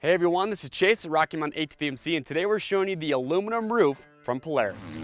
Hey everyone, this is Chase at Rocky Mountain ATV, and today we're showing you the aluminum roof from Polaris.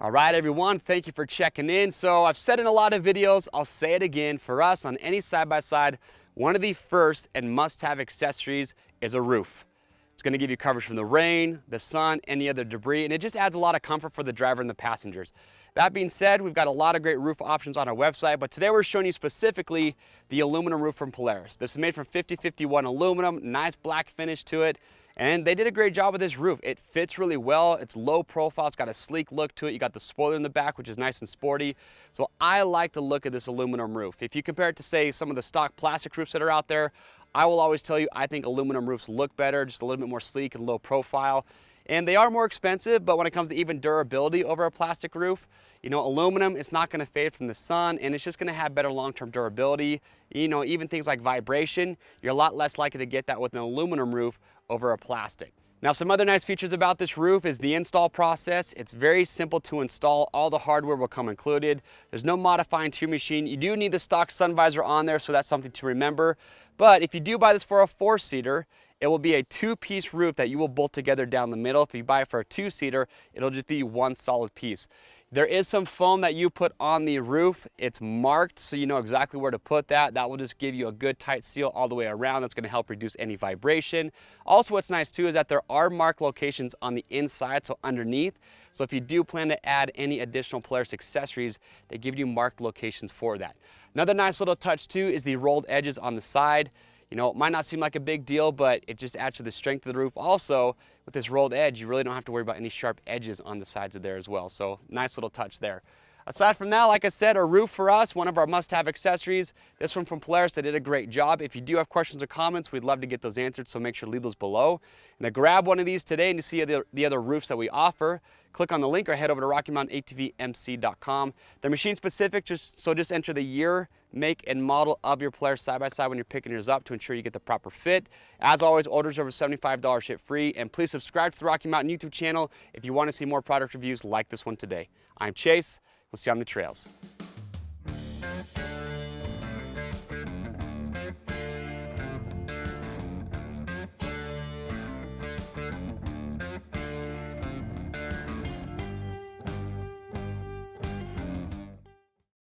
All right everyone, thank you for checking in. So I've said in a lot of videos, I'll say it again, for us on any side-by-side, one of the first and must-have accessories is a roof. It's going to give you coverage from the rain, the sun, any other debris, and it just adds a lot of comfort for the driver and the passengers. That being said, we've got a lot of great roof options on our website, but today we're showing you specifically the aluminum roof from Polaris. This is made from 5051 aluminum, nice black finish to it, and they did a great job with this roof. It fits really well, it's low profile, it's got a sleek look to it. You got the spoiler in the back, which is nice and sporty. So I like the look of this aluminum roof. If you compare it to, say, some of the stock plastic roofs that are out there, I will always tell you, I think aluminum roofs look better, just a little bit more sleek and low profile. And they are more expensive, but when it comes to even durability over a plastic roof, you know, aluminum, it's not gonna fade from the sun, and it's just gonna have better long-term durability. You know, even things like vibration, you're a lot less likely to get that with an aluminum roof over a plastic. Now, some other nice features about this roof is the install process. It's very simple to install. All the hardware will come included. There's no modifying to your machine. You do need the stock sun visor on there, so that's something to remember. But if you do buy this for a 4-seater, it will be a 2-piece roof that you will bolt together down the middle. If you buy it for a 2-seater, it'll just be one solid piece. There is some foam that you put on the roof. It's marked, so you know exactly where to put that. That will just give you a good tight seal all the way around. That's gonna help reduce any vibration. Also, what's nice too is that there are marked locations on the inside, so underneath. So if you do plan to add any additional Polaris accessories, they give you marked locations for that. Another nice little touch too is the rolled edges on the side. You know, it might not seem like a big deal, but it just adds to the strength of the roof. Also, with this rolled edge, you really don't have to worry about any sharp edges on the sides of there as well. So nice little touch there. Aside from that, like I said, a roof for us, one of our must-have accessories. This one from Polaris, they did a great job. If you do have questions or comments, we'd love to get those answered, so make sure to leave those below. And to grab one of these today and to see the other roofs that we offer, click on the link or head over to RockyMountainATVMC.com. They're machine specific, so just enter the year, make, and model of your Polaris side-by-side when you're picking yours up to ensure you get the proper fit. As always, orders over $75 ship free, and please subscribe to the Rocky Mountain YouTube channel if you want to see more product reviews like this one today. I'm Chase. We'll see you on the trails.